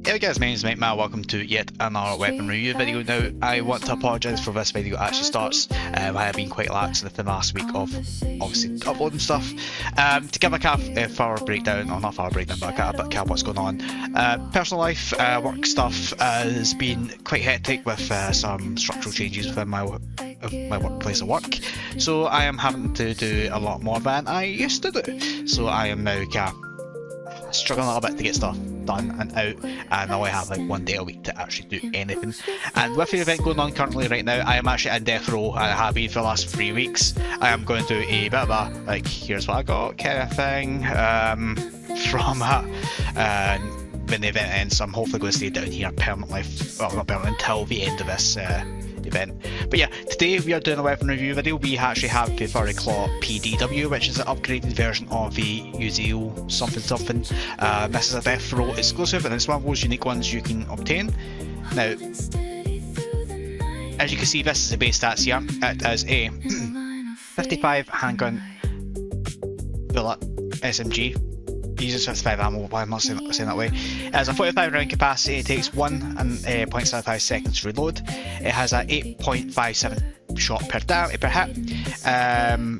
Hey guys, my name is Mightman. Welcome to yet another weapon review video. Now, I want to apologise for this video actually starts. I have been quite lax in the last week of obviously uploading stuff. To give a thorough breakdown, or not thorough breakdown, but a bit of what's going on. Personal life, work stuff has been quite hectic with some structural changes within my workplace of work. So I am having to do a lot more than I used to do. So I am now struggling a little bit to get stuff done and out, and I only have like one day a week to actually do anything. And with the event going on currently right now, I am actually in death row and I have been for the last 3 weeks. I am going to do a bit of a like, here's what I got kind of thing from when the event ends. So I'm hopefully going to stay down here permanently, well not permanently, until the end of this event. But yeah, today we are doing a weapon review video. We actually have the FuryClaw PDW, which is an upgraded version of the Uziel something. This is a death row exclusive, and it's one of those unique ones you can obtain. Now, as you can see, this is the base stats here. It is a 55 handgun bullet SMG. It uses 55 ammo, but I'm not saying that way. It has a 45 round capacity, it takes 1.75 seconds to reload. It has a 8.57 shot per hit,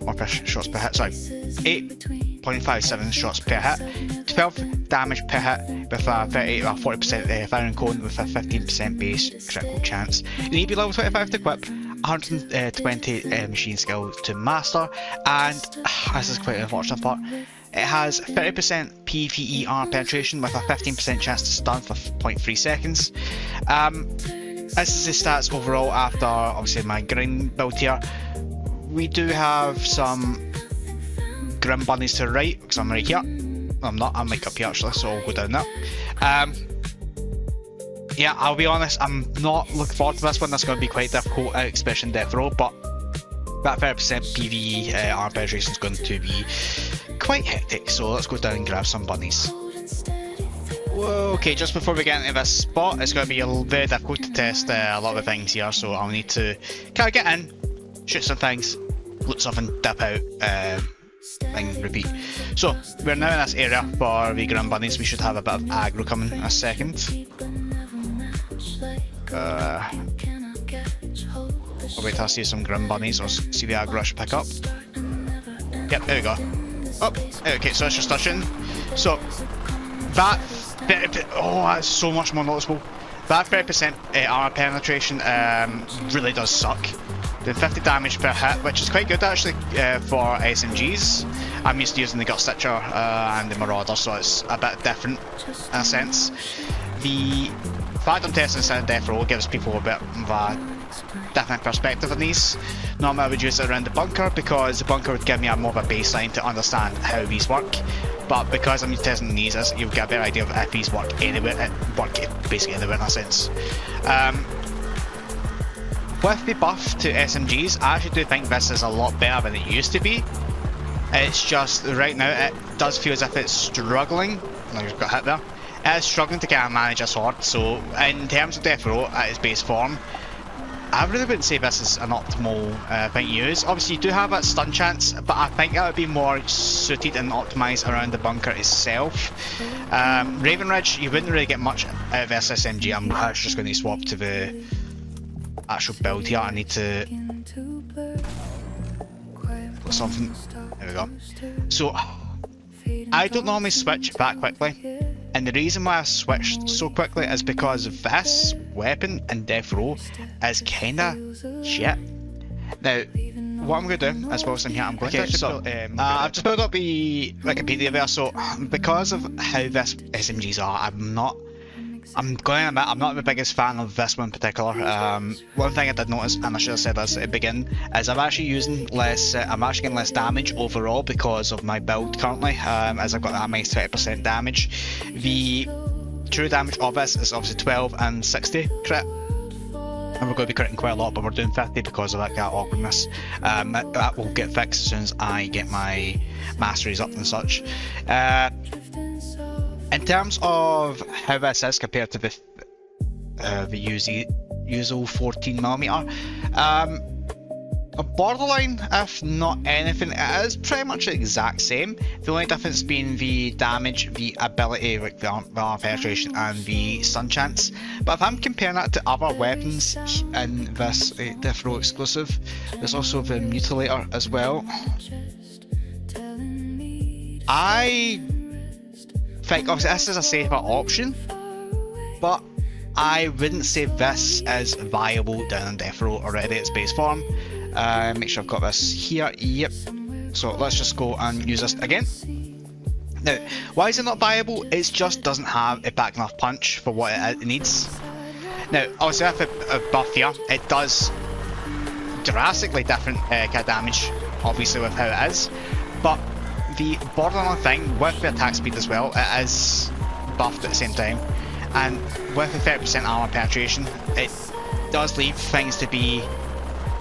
or per shots per hit, sorry. 8.57 shots per hit, 12 damage per hit with a 40% firing cone with a 15% base critical chance. You need to be level 25 to equip, 120 machine skill to master, and this is quite an unfortunate part. It has 30% PvE armor penetration with a 15% chance to stun for 0.3 seconds. This is the stats overall after obviously my grind build here. We do have some grim bunnies to the right, because I'm right here. I'm not, I'm like up here actually, so I'll go down there. Yeah, I'll be honest, I'm not looking forward to this one. That's going to be quite difficult, especially in death row, but that 30% PvE armor penetration is going to be quite hectic, so let's go down and grab some bunnies. Okay, just before we get into this spot, it's going to be very difficult to test a lot of things here, so I'll need to kind of get in, shoot some things, loot something, dip out, and repeat. So, we're now in this area for the grand bunnies. We should have a bit of aggro coming in a second. I'll wait till I see some grim bunnies, or see the aggro I should pick up. Yep, there we go. Oh, okay, so that's just touching. So, that, oh, that's so much more noticeable. That 30% armor penetration really does suck. The 50 damage per hit, which is quite good actually for SMGs. I'm used to using the Gut Stitcher and the Marauder, so it's a bit different in a sense. The fact I'm testing this in death row gives people a bit of a different perspective on these. Normally I would use it around the bunker, because the bunker would give me a more of a baseline to understand how these work. But because I'm testing these, you'll get a better idea of if these work anywhere, basically anywhere in a sense. With the buff to SMGs, I actually do think this is a lot better than it used to be. It's just, right now, it does feel as if it's struggling. I just got hit there. It's struggling to kind of manage a sword, so in terms of death row at its base form, I really wouldn't say this is an optimal thing to use. Obviously you do have that stun chance, but I think that would be more suited and optimised around the bunker itself. Raven Ridge, you wouldn't really get much out of this SMG. I'm actually just going to swap to the actual build here. I need to put something, there we go. So, I don't normally switch that quickly. And the reason why I switched so quickly is because this weapon in death row is kinda shit. Now, what I'm going to do, as well as I'm here, I'm going to... I've just built up the Wikipedia there, so because of how this SMGs are, I'm going to admit, I'm not the biggest fan of this one in particular. One thing I did notice, and I should have said this at the beginning, is I'm actually getting less damage overall because of my build currently, as I've got that minus 20% damage. The true damage of this is obviously 12 and 60 crit. And we're going to be critting quite a lot, but we're doing 50 because of that awkwardness. That will get fixed as soon as I get my masteries up and such. In terms of how this is compared to the Uziel 14mm, a borderline, if not anything. It is pretty much the exact same. The only difference being the damage, the ability, like the armor penetration, and the stun chance. But if I'm comparing that to other weapons in this Defro exclusive, there's also the Mutilator as well. I think obviously this is a safer option, but I wouldn't say this is viable down in Defro already at its base form. Make sure I've got this here. Yep. So let's just go and use this again. Now, why is it not viable? It just doesn't have a back enough punch for what it needs. Now, obviously with a buff here, it does drastically different kind of damage, obviously with how it is. But the borderline thing with the attack speed as well, it is buffed at the same time. And with the 30% armor penetration, it does leave things to be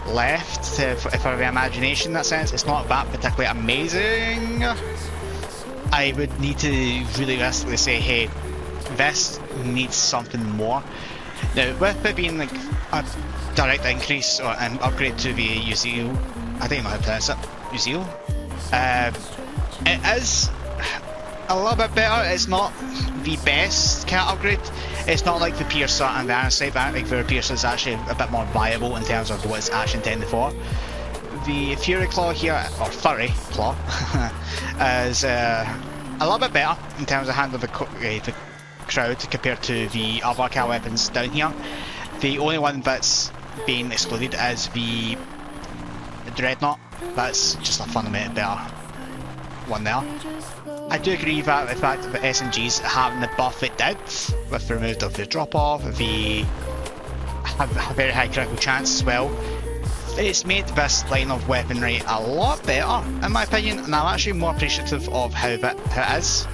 left for the imagination in that sense. It's not that particularly amazing. I would need to really realistically say, hey, this needs something more. Now, with it being like a direct increase or an upgrade to the Uziel, I don't know how to pronounce it, Uziel, it is a little bit better. It's not the best kind of upgrade. It's not like the Piercer and the Anasite. I think the Piercer is actually a bit more viable in terms of what it's actually intended for. The FuryClaw here, or FuryClaw, is a little bit better in terms of handling the crowd compared to the other car weapons down here. The only one that's being excluded is the Dreadnought. That's just a fundamentally better one there. I do agree that the fact that the SMGs having the buff it did, with the removal of the drop off, the have a very high critical chance as well, it's made this line of weaponry a lot better in my opinion, and I'm actually more appreciative of how it is.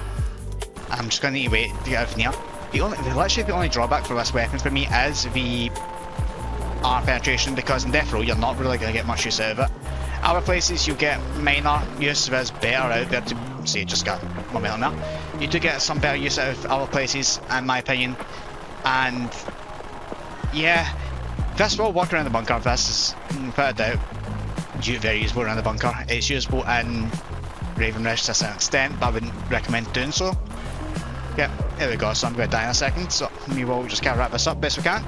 I'm just going to need to wait to get everything here. Literally the only drawback for this weapon for me is the armor penetration, because in Death Row you're not really going to get much use out of it. Other places you get minor use of it, is better out there to say just got momentum there. You do get some better use out of other places in my opinion, and yeah, this will work around the bunker. This is without a doubt very useful around the bunker. It's usable in Raven Rush to a certain extent, but I wouldn't recommend doing so. Yeah, here we go, so I'm going to die in a second, so we will just kind of wrap this up best we can.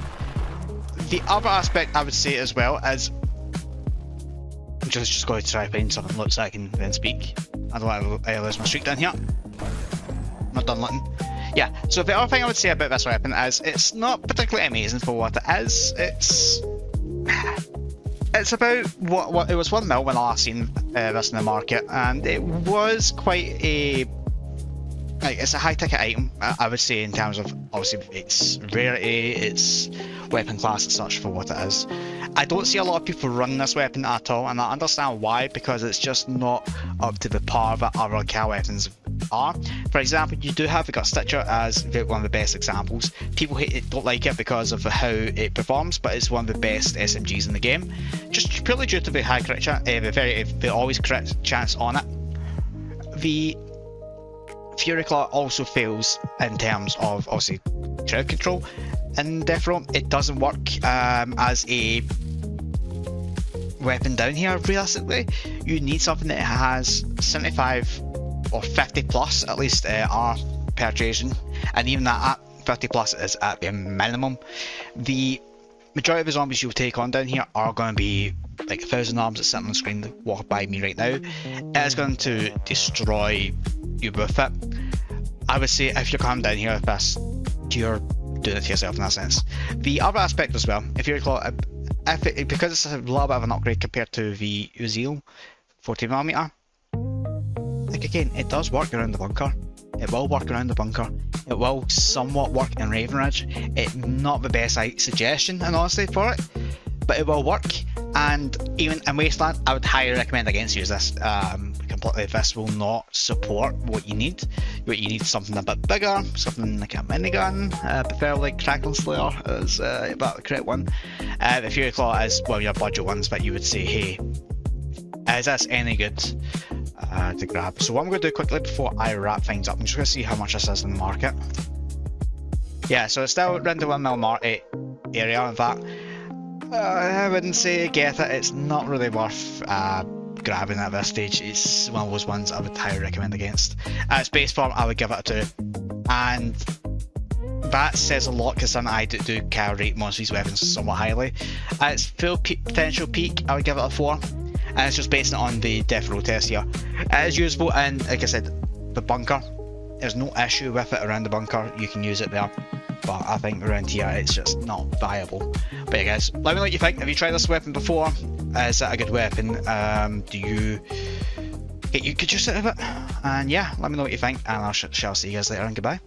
The other aspect I would say as well is, I'm just going to try find something look so I can then speak. I don't want to lose my streak down here. Not done looking. Yeah, so the other thing I would say about this weapon is it's not particularly amazing for what it is. It's about what it was 1 mil when I last seen this in the market, and it was quite a it's a high ticket item, I would say, in terms of obviously its rarity, its weapon class and such for what it is. I don't see a lot of people running this weapon at all, and I understand why, because it's just not up to the par that other car weapons are. For example, you do have the Gut Stitcher as one of the best examples. People don't like it because of how it performs, but it's one of the best SMGs in the game, just purely due to the high crit chance, the always crit chance on it. The FuryClaw also fails in terms of obviously crowd control. In Death Row, it doesn't work as a weapon down here. Realistically, you need something that has 75 or 50 plus at least armor penetration, and even that at 50 plus is at the minimum. The majority of the zombies you'll take on down here are going to be like 1,000 arms that's sitting on the screen that walk by me right now. It is going to destroy you with it. I would say if you're coming down here with this, you're doing it to yourself in that sense. The other aspect as well, if you're because it's a little bit of an upgrade compared to the Uziel 14mm, like again, it does work around the bunker. It will work around the bunker. It will somewhat work in Raven Ridge. It's not the best suggestion, and honestly, for it, but it will work. And even in Wasteland, I would highly recommend against use this. Completely, this will not support what you need. What you need is something a bit bigger, something like a minigun, preferably Crackling Slayer is about the correct one. The FuryClaw is one of your budget ones, but you would say, hey, is this any good to grab? So what I'm going to do quickly before I wrap things up, I'm just going to see how much this is in the market. Yeah, so it's still around the 1 mil area. In fact, I wouldn't say get it. It's not really worth grabbing at this stage. It's one of those ones I would highly recommend against. Its base form, I would give it a 2. And that says a lot because I do kind of rate most of these weapons somewhat highly. At its full potential peak, I would give it a 4. And it's just basing it on the death row test here. It is usable in, like I said, the bunker. There's no issue with it around the bunker. You can use it there. But I think around here it's just not viable. But yeah guys, let me know what you think. Have you tried this weapon before? Is that a good weapon? Do you get good use out of it? And yeah, let me know what you think, and I shall see you guys later, and goodbye.